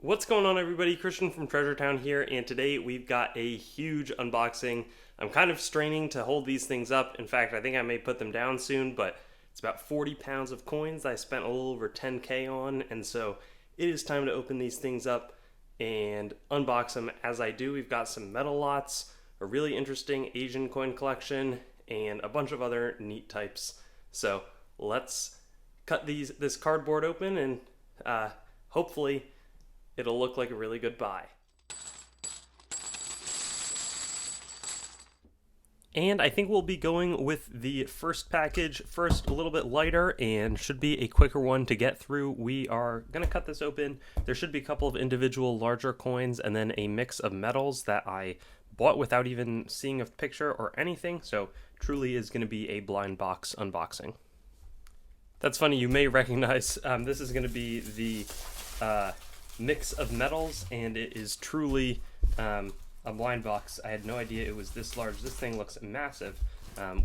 What's going on, everybody? Christian from Treasure Town here, and today we've got a huge unboxing. I'm kind of straining to hold these things up. In fact, I think I may put them down soon, but it's about 40 pounds of coins I spent a little over 10K on, and so it is time to open these things up and unbox them. As I do, we've got some metal lots, a really interesting Asian coin collection, and a bunch of other neat types. So let's cut this cardboard open, and hopefully it'll look like a really good buy. And I think we'll be going with the first package first, a little bit lighter, and should be a quicker one to get through. We are going to cut this open. There should be a couple of individual larger coins and then a mix of metals that I bought without even seeing a picture or anything, so truly is going to be a blind box unboxing. That's funny, you may recognize this is going to be the mix of metals, and it is truly a blind box. I had no idea it was this large. This thing looks massive.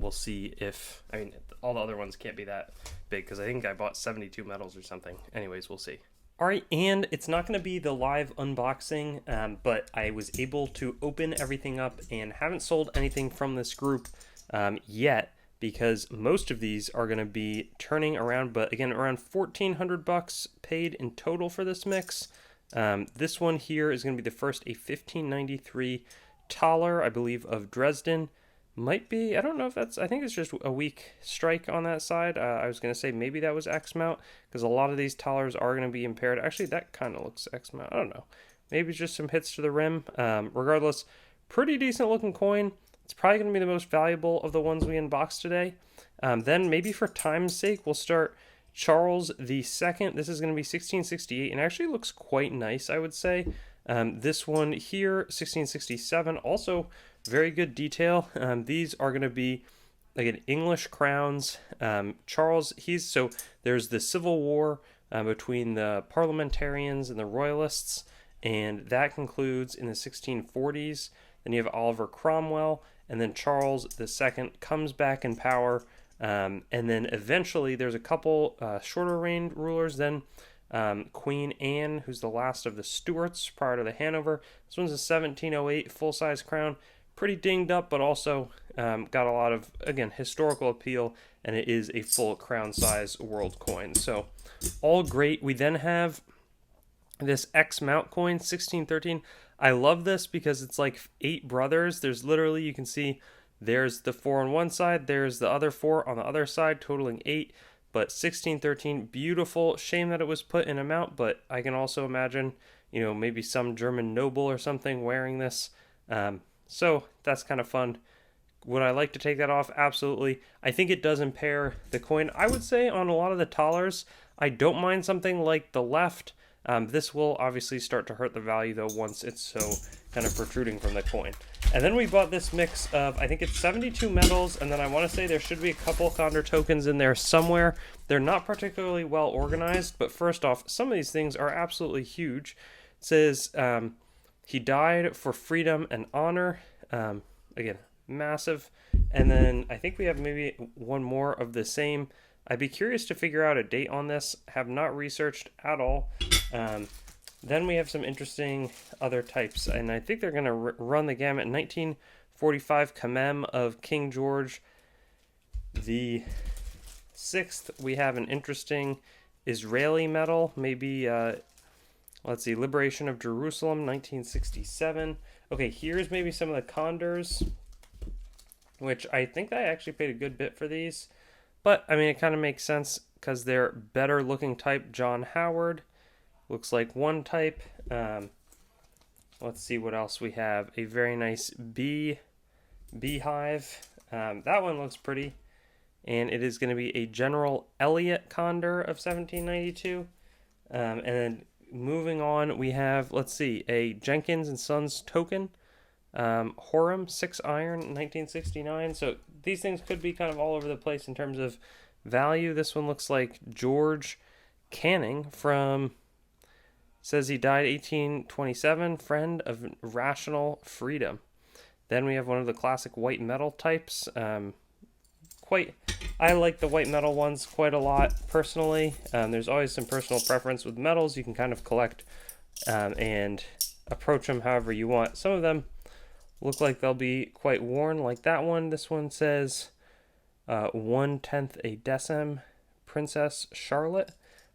We'll see if, I mean, all the other ones can't be that big because I think I bought 72 metals or something. Anyways, we'll see. All right, and it's not going to be the live unboxing, but I was able to open everything up and haven't sold anything from this group yet, because most of these are going to be turning around, but again, around 1,400 bucks paid in total for this mix. This one here is going to be the first, a 1593 thaler, I believe, of Dresden. Might be, I don't know if that's, I think it's just a weak strike on that side. I was going to say maybe that was X-mount, because a lot of these thalers are going to be impaired. Actually, that kind of looks X-mount. I don't know. Maybe it's just some hits to the rim. Regardless, pretty decent looking coin. It's probably going to be the most valuable of the ones we unboxed today. Then maybe for time's sake, we'll start Charles II. This is going to be 1668, and actually looks quite nice, I would say. This one here, 1667, also very good detail. These are going to be, again, English crowns. Charles, so there's the Civil War between the parliamentarians and the royalists, and that concludes in the 1640s. Then you have Oliver Cromwell, and then Charles II comes back in power, and then eventually there's a couple shorter reigned rulers. Then Queen Anne, who's the last of the Stuarts prior to the Hanover. This one's a 1708 full-size crown, pretty dinged up, but also got a lot of, again, historical appeal, and it is a full crown-size world coin. So all great. We then have this X-mount coin, 1613. I love this because it's like 8 brothers. There's literally, you can see there's the 4 on one side, there's the other 4 on the other side, totaling 8. But 1613, beautiful. Shame that it was put in a mount, but I can also imagine, maybe some German noble or something wearing this. So that's kind of fun. Would I like to take that off? Absolutely. I think it does impair the coin. I would say on a lot of the thalers, I don't mind something like the left. This will obviously start to hurt the value, though, once it's so kind of protruding from the coin. And then we bought this mix of, I think it's 72 metals, and then I want to say there should be a couple Condor tokens in there somewhere. They're not particularly well organized, but first off, some of these things are absolutely huge. It says, he died for freedom and honor. Again, massive. And then I think we have maybe one more of the same. I'd be curious to figure out a date on this. Have not researched at all. Then we have some interesting other types, and I think they're going to run the gamut. 1945 Kamem of King George the Sixth. We have an interesting Israeli medal, maybe, let's see, Liberation of Jerusalem, 1967. Okay, here's maybe some of the Condors, which I think I actually paid a good bit for these. But, I mean, it kind of makes sense because they're better looking type. John Howard looks like one type. Let's see what else we have. A very nice beehive. That one looks pretty. And it is going to be a General Elliot Condor of 1792. And then moving on, we have, let's see, a Jenkins and Sons token. Horam 6 iron, 1969. So these things could be kind of all over the place in terms of value. This one looks like George Canning from, says he died 1827, friend of rational freedom. Then we have one of the classic white metal types. I like the white metal ones quite a lot personally. There's always some personal preference with metals. You can kind of collect and approach them however you want. Some of them look like they'll be quite worn, like that one. This one says 1/10 a decim, Princess Charlotte.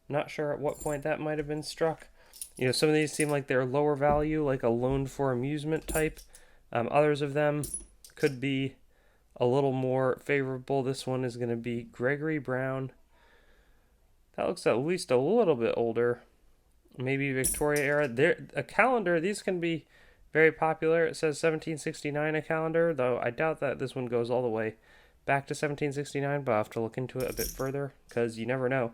Not sure at what point that might have been struck. You know, some of these seem like they're lower value, like a loaned for amusement type. Others of them could be a little more favorable. This one is going to be Gregory Brown. That looks at least a little bit older. Maybe Victoria era. A calendar, these can be very popular. It says 1769 a calendar, though I doubt that this one goes all the way back to 1769, but I'll have to look into it a bit further because you never know.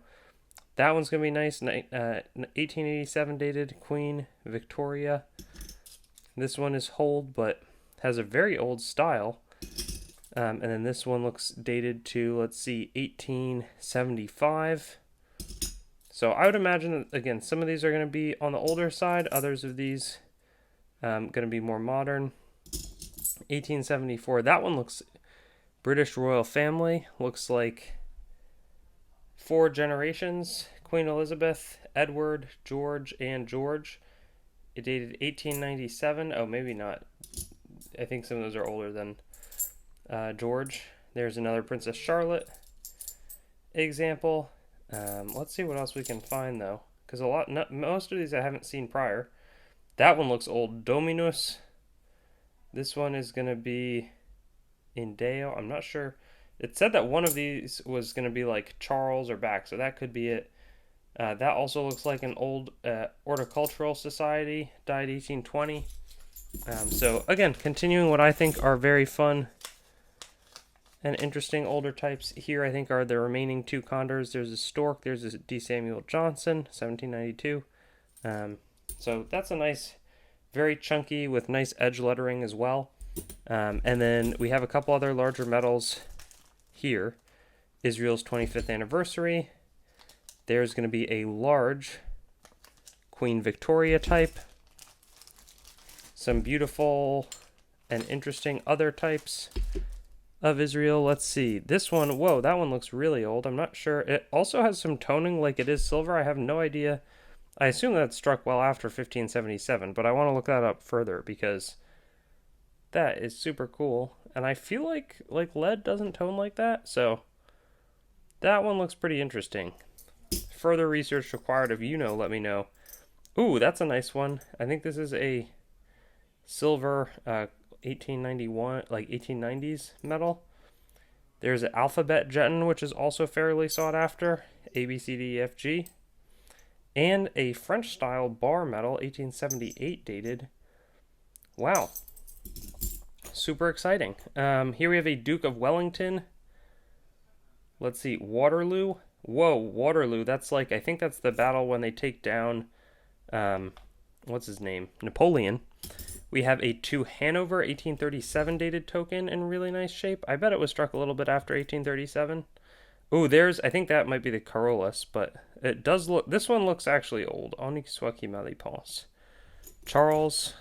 That one's going to be nice. 1887 dated Queen Victoria. This one is hold, but has a very old style. And then this one looks dated to, let's see, 1875. So I would imagine that, again, some of these are going to be on the older side. Others of these going to be more modern. 1874. That one looks British royal family. Looks like 4 generations. Queen Elizabeth, Edward, George, and George. It dated 1897. Oh, maybe not. I think some of those are older than George. There's another Princess Charlotte example. Let's see what else we can find though, because most of these I haven't seen prior. That one looks old. Dominus. This one is going to be Indeo. I'm not sure. It said that one of these was going to be like Charles or back, so that could be it. That also looks like an old horticultural society, died 1820. So again, continuing what I think are very fun and interesting older types. Here I think are the remaining 2 condors. There's a stork, there's a D. Samuel Johnson, 1792. So that's a nice, very chunky with nice edge lettering as well. And then we have a couple other larger medals here. Israel's 25th anniversary. There's going to be a large Queen Victoria type. Some beautiful and interesting other types of Israel. Let's see. This one, whoa, that one looks really old. I'm not sure. It also has some toning like it is silver. I have no idea. I assume that struck well after 1577, but I want to look that up further because that is super cool. And I feel like lead doesn't tone like that, so that one looks pretty interesting. Further research required. If you know, let me know. Ooh, that's a nice one. I think this is a silver 1891, like 1890s metal. There's an alphabet jetton, which is also fairly sought after. A, B, C, D, E, F, G. And a French style bar metal, 1878 dated. Wow. Super exciting. Here we have a Duke of Wellington. Let's see, Waterloo. Whoa, Waterloo. That's like, I think that's the battle when they take down, what's his name? Napoleon. We have a 2 Hanover 1837 dated token in really nice shape. I bet it was struck a little bit after 1837. Ooh, I think that might be the Carolus, but it does look, this one looks actually old. Onyx Swaki Malipons. Charles,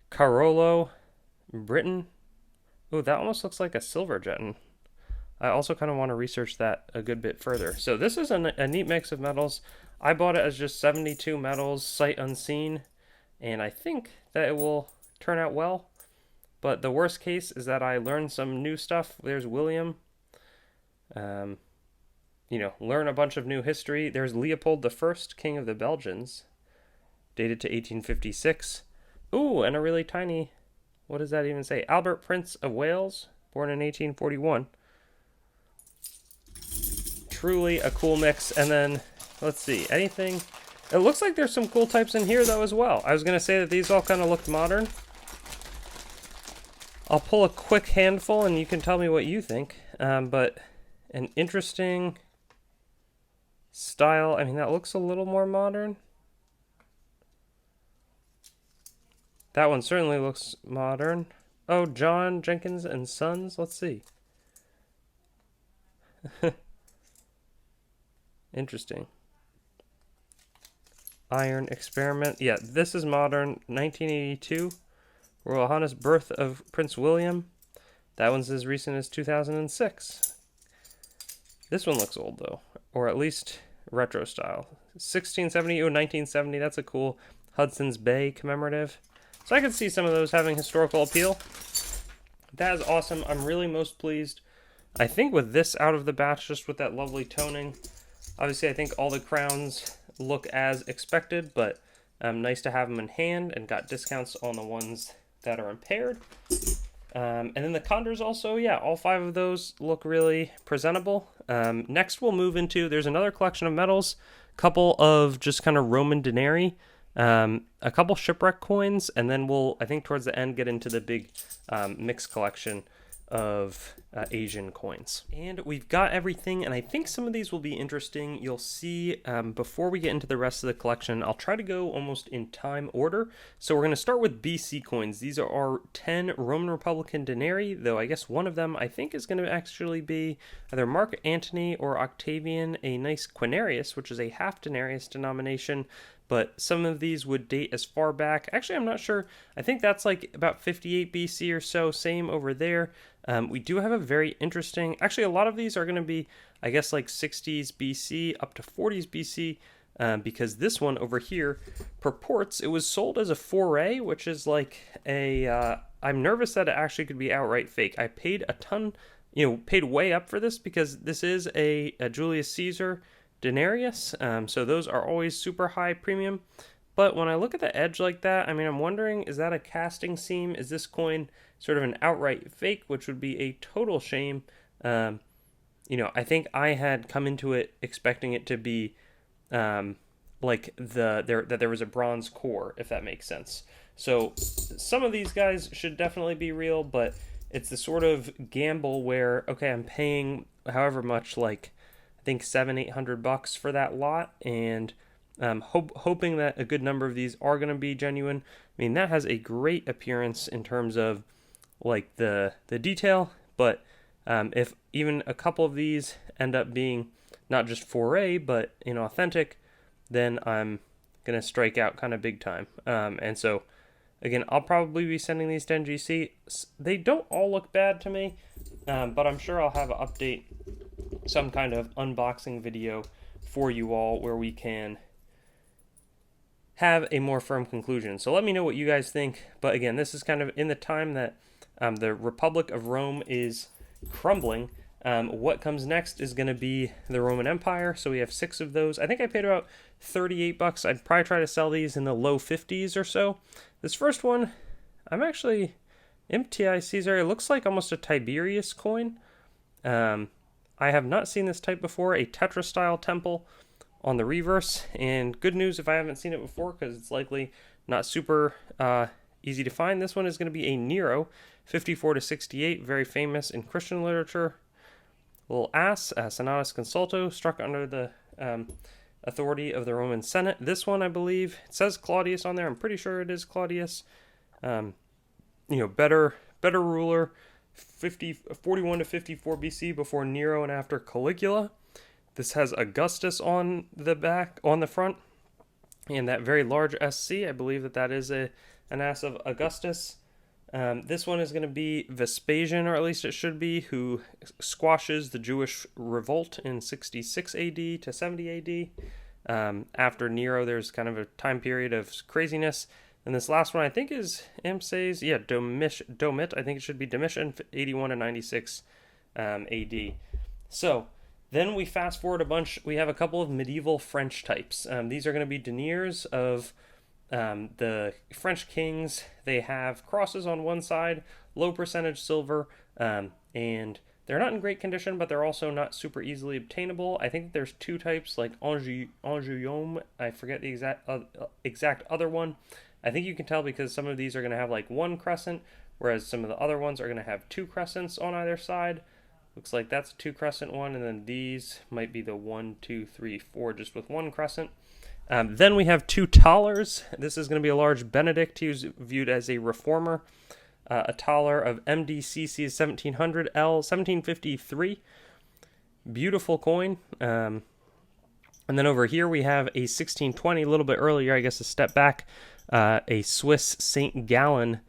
Carolo, Britain. Ooh, that almost looks like a silver jetton. I also kind of want to research that a good bit further. So this is a neat mix of metals. I bought it as just 72 metals, sight unseen, and I think that it will turn out well. But the worst case is that I learn some new stuff. There's William. You know, learn a bunch of new history. There's Leopold I, King of the Belgians, dated to 1856. Ooh, and a really tiny, what does that even say? Albert Prince of Wales, born in 1841. Truly a cool mix. And then, let's see, anything. It looks like there's some cool types in here, though, as well. I was going to say that these all kind of looked modern. I'll pull a quick handful, and you can tell me what you think. But an interesting style. I mean, that looks a little more modern. That one certainly looks modern. Oh, John Jenkins and Sons. Let's see. Interesting. Iron Experiment. Yeah, this is modern. 1982. Royal Highness Birth of Prince William. That one's as recent as 2006. This one looks old, though. Or at least retro style. 1670, 1970, that's a cool Hudson's Bay commemorative. So I could see some of those having historical appeal. That is awesome. I'm really most pleased, I think, with this out of the batch, just with that lovely toning. Obviously, I think all the crowns look as expected, but nice to have them in hand, and got discounts on the ones that are impaired. And then the condors also, yeah, all 5 of those look really presentable. Next we'll move into, there's another collection of medals, couple of just kind of Roman denarii, a couple shipwreck coins, and then we'll, I think towards the end, get into the big mixed collection of Asian coins. And we've got everything, and I think some of these will be interesting. You'll see before we get into the rest of the collection, I'll try to go almost in time order. So we're going to start with BC coins. These are our 10 Roman Republican denarii, though I guess one of them I think is going to actually be either Mark Antony or Octavian, a nice quinarius, which is a half denarius denomination. But some of these would date as far back. Actually, I'm not sure. I think that's like about 58 BC or so. Same over there. We do have a very interesting... Actually, a lot of these are going to be, I guess, like 60s BC up to 40s BC. Because this one over here purports it was sold as a foray, which is like a... I'm nervous that it actually could be outright fake. I paid a ton, paid way up for this because this is a Julius Caesar denarius, so those are always super high premium. But when I look at the edge like that, I mean, I'm wondering, is that a casting seam? Is this coin sort of an outright fake, which would be a total shame? I think I had come into it expecting it to be like that there was a bronze core, if that makes sense. So some of these guys should definitely be real, but it's the sort of gamble where, okay, I'm paying however much, like I think $700-800 for that lot, and hoping that a good number of these are going to be genuine. I mean, that has a great appearance in terms of like the detail, but if even a couple of these end up being not just foray but authentic, then I'm gonna strike out kind of big time. And so again, I'll probably be sending these to NGC. They don't all look bad to me, but I'm sure I'll have an update, some kind of unboxing video for you all where we can have a more firm conclusion. So let me know what you guys think. But again, this is kind of in the time that the Republic of Rome is crumbling. What comes next is going to be the Roman Empire. So we have 6 of those. I think I paid about $38. I'd probably try to sell these in the low 50s or so. This first one, I'm actually MTI Caesar. It looks like almost a Tiberius coin. I have not seen this type before, a Tetra-style temple on the reverse, and good news if I haven't seen it before, because it's likely not super easy to find. This one is going to be a Nero, 54 to 68, very famous in Christian literature. Little ass, Senatus Consulto, struck under the authority of the Roman Senate. This one, I believe, it says Claudius on there. I'm pretty sure it is Claudius. Better ruler. 41 to 54 BC before Nero and after Caligula. This has Augustus on the back, on the front, and that very large SC. I believe that is an ass of Augustus. This one is going to be Vespasian, or at least it should be, who squashes the Jewish revolt in 66 AD to 70 AD. After Nero, there's kind of a time period of craziness. And this last one, I think, is Amses, Domit. I think it should be Domitian, 81 to 96 AD. So then we fast forward a bunch. We have a couple of medieval French types. These are going to be deniers of the French kings. They have crosses on one side, low percentage silver, and they're not in great condition, but they're also not super easily obtainable. I think there's 2 types, like Angoulême. I forget the exact other one. I think you can tell because some of these are going to have like 1 crescent, whereas some of the other ones are going to have 2 crescents on either side. Looks like that's a 2 crescent one, and then these might be the 1, 2, 3, 4, just with 1 crescent. Then we have 2 thalers. This is going to be a large Benedict. He was viewed as a reformer. A thaler of MDCC 1700 L 1753. Beautiful coin. And then over here we have a 1620, a little bit earlier, I guess a step back. A Swiss St. Gallen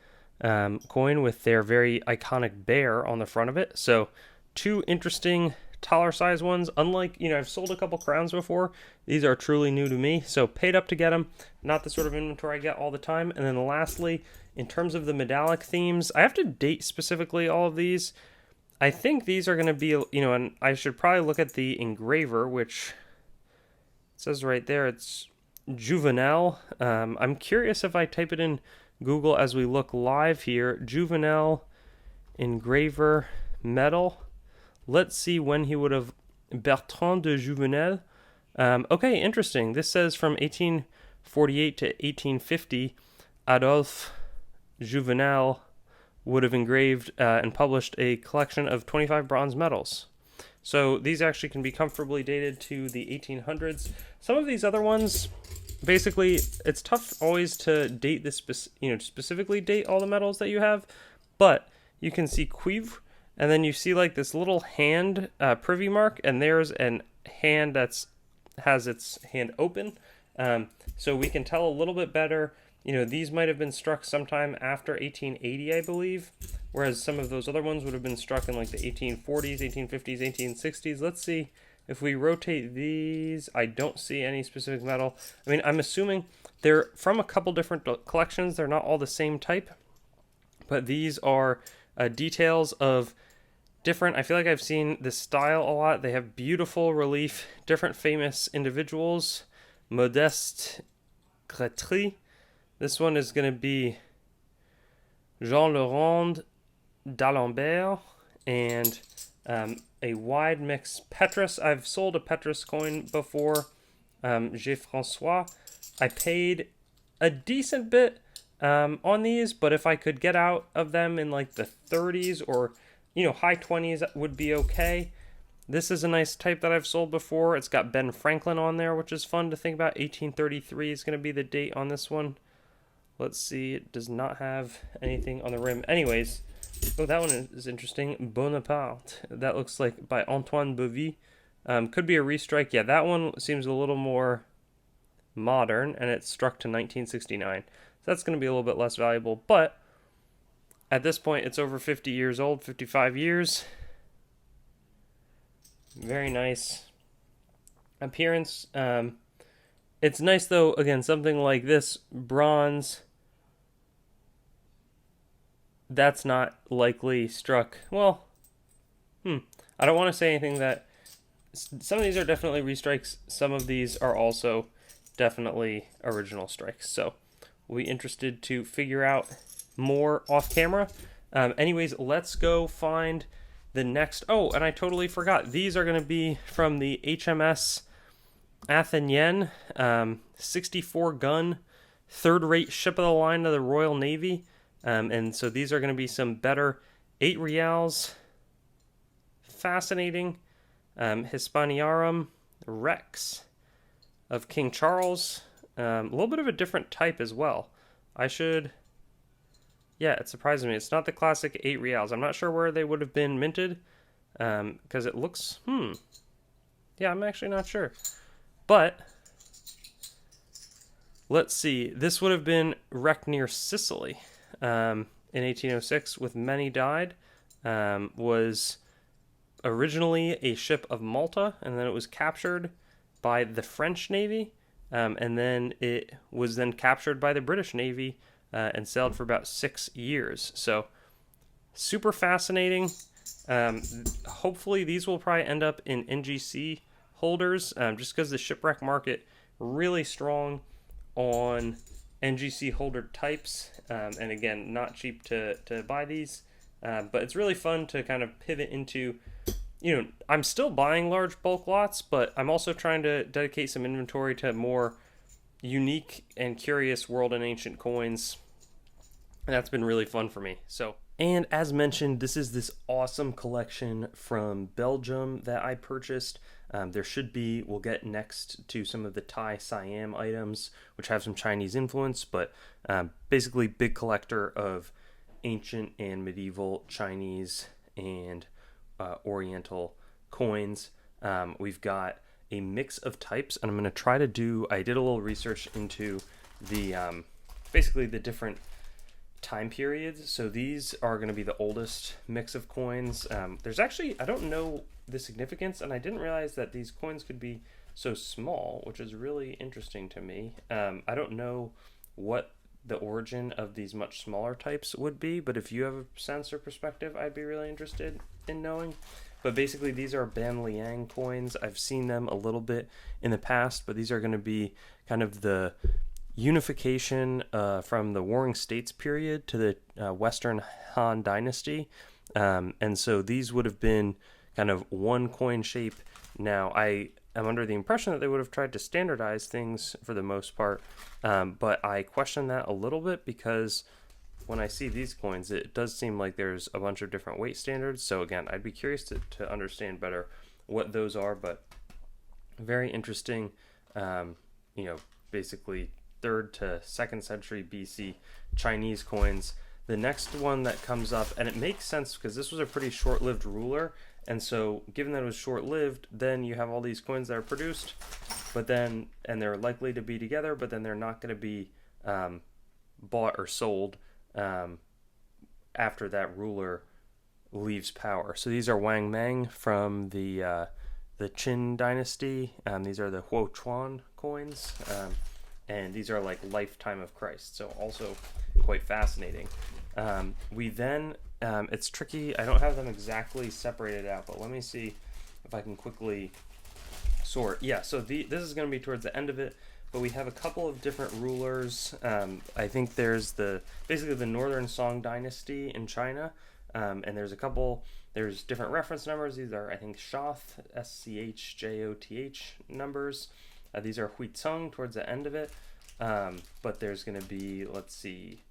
coin with their very iconic bear on the front of it. So 2 interesting taller size ones. Unlike, I've sold a couple crowns before. These are truly new to me, so paid up to get them. Not the sort of inventory I get all the time. And then lastly, in terms of the medallic themes, I have to date specifically all of these. I think these are going to be, and I should probably look at the engraver, which says right there it's Juvenal. I'm curious if I type it in Google as we look live here. Juvenal engraver medal. Let's see when he would have. Bertrand de Juvenal. Okay, interesting. This says from 1848 to 1850, Adolphe Juvenal would have engraved and published a collection of 25 bronze medals. So these actually can be comfortably dated to the 1800s. Some of these other ones, basically, it's tough always to date this, specifically date all the medals that you have, but you can see cuivre, and then you see like this little hand privy mark, and there's an hand has its hand open, so we can tell a little bit better. These might have been struck sometime after 1880, I believe, whereas some of those other ones would have been struck in like the 1840s, 1850s, 1860s. Let's see if we rotate these. I don't see any specific medal. I mean, I'm assuming they're from a couple different collections. They're not all the same type, but these are details of different. I feel like I've seen this style a lot. They have beautiful relief, different famous individuals. Modeste Gretry. This one is going to be Jean-Laurent d'Alembert, and a wide mix Petrus. I've sold a Petrus coin before, Jean-François. I paid a decent bit on these, but if I could get out of them in like the 30s or high 20s would be okay. This is a nice type that I've sold before. It's got Ben Franklin on there, which is fun to think about. 1833 is going to be the date on this one. Let's see, it does not have anything on the rim. Anyways, oh, that one is interesting. Bonaparte. That looks like by Antoine Bovy. Could be a restrike. Yeah, that one seems a little more modern, and it's struck to 1969. So that's going to be a little bit less valuable, but at this point, it's over 50 years old, 55 years. Very nice appearance. It's nice, though, again, something like this, bronze, that's not likely struck. Well, I don't want to say anything that... Some of these are definitely restrikes. Some of these are also definitely original strikes. So we'll be interested to figure out more off camera. Anyways, let's go find the next... Oh, and I totally forgot. These are going to be from the HMS Athenienne, 64-gun, third-rate ship of the line of the Royal Navy. And so these are going to be some better 8 reals. Fascinating. Hispaniarum Rex of King Charles. A little bit of a different type as well. Yeah, it surprises me. It's not the classic 8 reals. I'm not sure where they would have been minted, because it looks... Yeah, I'm actually not sure. But let's see. This would have been wrecked near Sicily in 1806 with many died. Was originally a ship of Malta, and then it was captured by the French Navy, and then it was then captured by the British Navy and sailed for about 6 years. So super fascinating. Hopefully these will probably end up in NGC holders, just because the shipwreck market really strong on NGC holder types, and again, not cheap to buy these, but it's really fun to kind of pivot into, I'm still buying large bulk lots, but I'm also trying to dedicate some inventory to more unique and curious world and ancient coins, and that's been really fun for me. And as mentioned, this is this awesome collection from Belgium that I purchased. We'll get next to some of the Thai Siam items, which have some Chinese influence, but basically big collector of ancient and medieval Chinese and Oriental coins. We've got a mix of types, and I'm going to try to I did a little research into the basically the different time periods. So these are going to be the oldest mix of coins. There's actually, I don't know the significance, and I didn't realize that these coins could be so small, which is really interesting to me. I don't know what the origin of these much smaller types would be, but if you have a sense or perspective, I'd be really interested in knowing. But basically, these are Ban Liang coins. I've seen them a little bit in the past, but these are going to be kind of the unification from the Warring States period to the Western Han Dynasty. And so these would have been kind of one coin shape. Now, I am under the impression that they would have tried to standardize things for the most part, but I question that a little bit because when I see these coins, it does seem like there's a bunch of different weight standards. So again, I'd be curious to understand better what those are, but very interesting, basically 3rd to 2nd century BC Chinese coins. The next one that comes up, and it makes sense because this was a pretty short-lived ruler, and so given that it was short-lived, then you have all these coins that are produced, and they're likely to be together, but then they're not going to be bought or sold after that ruler leaves power. So these are Wang Mang from the Qin dynasty. These are the Huochuan coins, and these are like lifetime of Christ. So also quite fascinating. We then, it's tricky. I don't have them exactly separated out, but let me see if I can quickly sort. Yeah, so this is going to be towards the end of it, but we have a couple of different rulers. I think there's basically the Northern Song dynasty in China, and there's different reference numbers. These are, I think, Shoth, SCHJOTH numbers. These are Huizong towards the end of it, but there's going to be, let's see,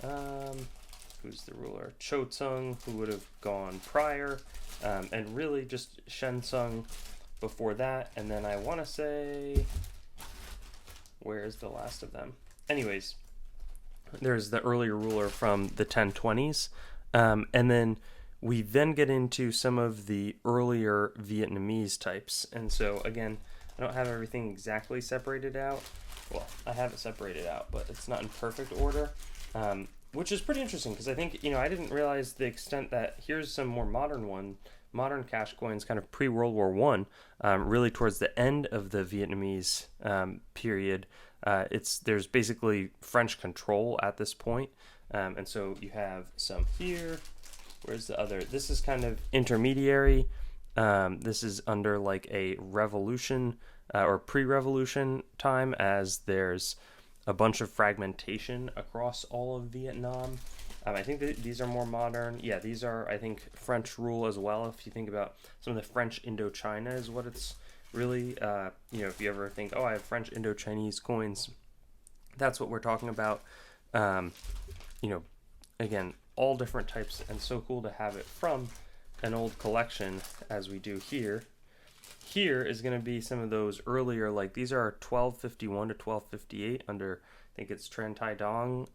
who's the ruler? Chozong, who would have gone prior, and really just Shenzong before that. And then I want to say, where's the last of them? Anyways, there's the earlier ruler from the 1020s, and then we then get into some of the earlier Vietnamese types. And so again, I don't have everything exactly separated out. Well, I have it separated out, but it's not in perfect order, which is pretty interesting because I think, I didn't realize the extent that here's some more modern cash coins kind of pre-World War One, really towards the end of the Vietnamese period. There's basically French control at this point, and so you have some here. Where's the other? This is kind of intermediary. This is under like a revolution or pre-revolution time, as there's a bunch of fragmentation across all of Vietnam. I think that these are more modern. Yeah, these are, I think, French rule as well. If you think about some of the French Indochina is what it's really, if you ever think, oh, I have French Indo-Chinese coins, that's what we're talking about. Again, all different types, and so cool to have it from an old collection as we do here. Here is going to be some of those earlier, like these are 1251 to 1258 under, I think it's Tran Tai Dong,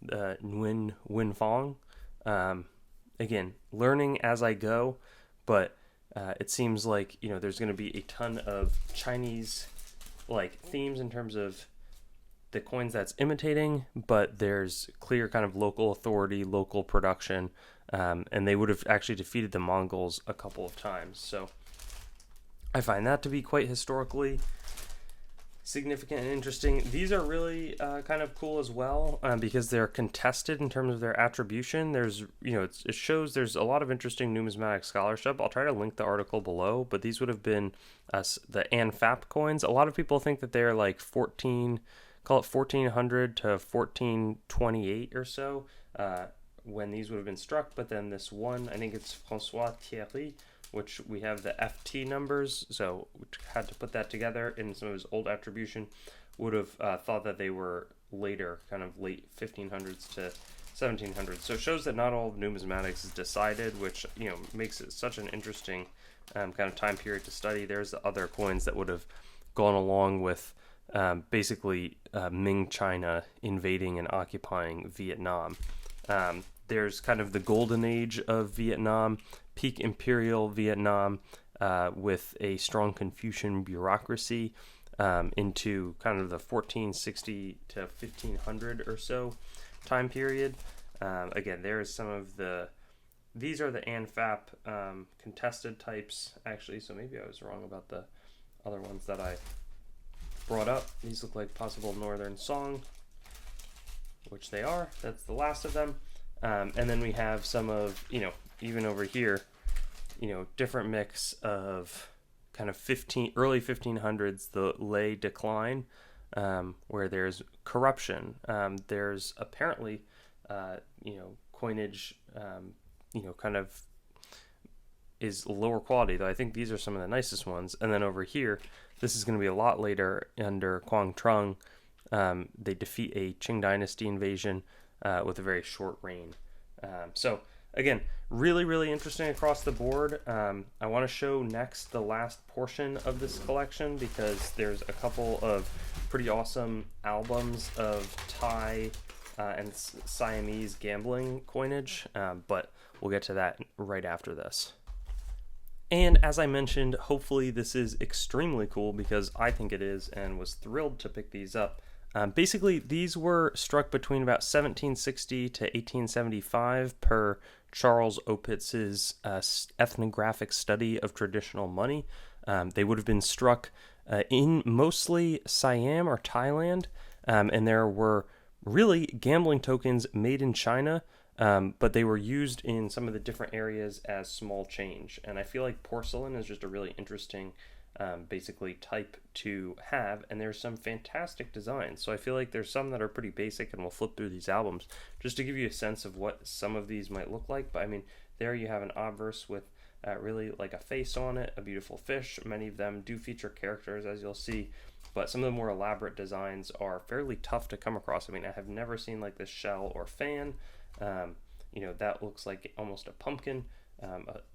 Nguyen Win Fong. Again, learning as I go, but it seems like, there's going to be a ton of Chinese like themes in terms of the coins that's imitating, but there's clear kind of local authority, local production, and they would have actually defeated the Mongols a couple of times. So I find that to be quite historically significant and interesting. These are really kind of cool as well because they're contested in terms of their attribution. There's, it shows there's a lot of interesting numismatic scholarship. I'll try to link the article below, but these would have been the Anfap coins. A lot of people think that they're like 1400 to 1428 or so when these would have been struck, but then this one, I think it's François Thierry, which we have the FT numbers, so had to put that together in some of his old attribution, would have thought that they were later, kind of late 1500s to 1700s. So it shows that not all of numismatics is decided, which makes it such an interesting kind of time period to study. There's the other coins that would have gone along with basically Ming China invading and occupying Vietnam. There's kind of the golden age of Vietnam, peak imperial Vietnam, with a strong Confucian bureaucracy into kind of the 1460 to 1500 or so. time period. Again, there is some of these are the ANFAP contested types, actually, so maybe I was wrong about the other ones that I brought up. These look like possible Northern Song, which they are. That's the last of them. And then we have some of, even over here, different mix of kind of early 1500s, the lay decline, where there's corruption. There's apparently, coinage, kind of is lower quality, though I think these are some of the nicest ones. And then over here, this is going to be a lot later under Quang Trung. They defeat a Qing Dynasty invasion with a very short reign. So again, really, really interesting across the board. I want to show next the last portion of this collection because there's a couple of pretty awesome albums of Thai and Siamese gambling coinage, but we'll get to that right after this. And as I mentioned, hopefully this is extremely cool because I think it is and was thrilled to pick these up. Basically, these were struck between about 1760 to 1875 per Charles Opitz's ethnographic study of traditional money. They would have been struck in mostly Siam or Thailand, and there were really gambling tokens made in China, but they were used in some of the different areas as small change. And I feel like porcelain is just a really interesting basically type to have, and there's some fantastic designs. So I feel like there's some that are pretty basic, and we'll flip through these albums just to give you a sense of what some of these might look like. But I mean, there you have an obverse with really like a face on it, a beautiful fish. Many of them do feature characters, as you'll see, but some of the more elaborate designs are fairly tough to come across. I mean, I have never seen like this shell or fan. That looks like almost a pumpkin,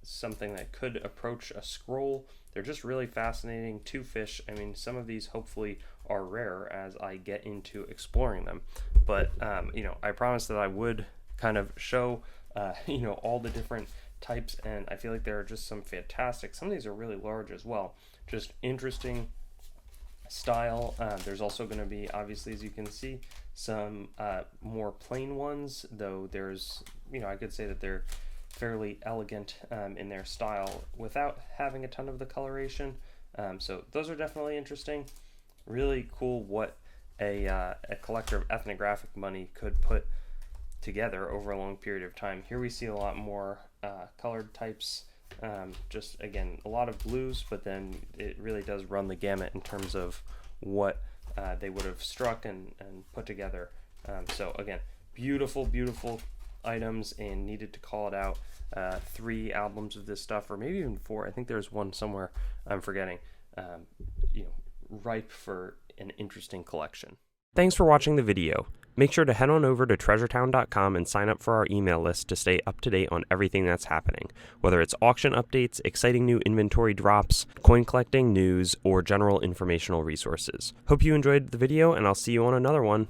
something that could approach a scroll. They're just really fascinating. Two fish. I mean, some of these hopefully are rare as I get into exploring them. But, I promised that I would kind of show, all the different types, and I feel like there are just some fantastic. Some of these are really large as well. Just interesting style. There's also going to be, obviously, as you can see, some more plain ones, though there's, I could say that they're fairly elegant in their style without having a ton of the coloration. So those are definitely interesting. Really cool what a collector of ethnographic money could put together over a long period of time. Here we see a lot more colored types. Just again, a lot of blues, but then it really does run the gamut in terms of what they would have struck and put together. So again, beautiful, beautiful items, and needed to call it out. 3 albums of this stuff, or maybe even 4. I think there's one somewhere I'm forgetting. Ripe for an interesting collection. Thanks for watching the video. Make sure to head on over to treasuretown.com and sign up for our email list to stay up to date on everything that's happening, whether it's auction updates, exciting new inventory drops, coin collecting news, or general informational resources. Hope you enjoyed the video, and I'll see you on another one.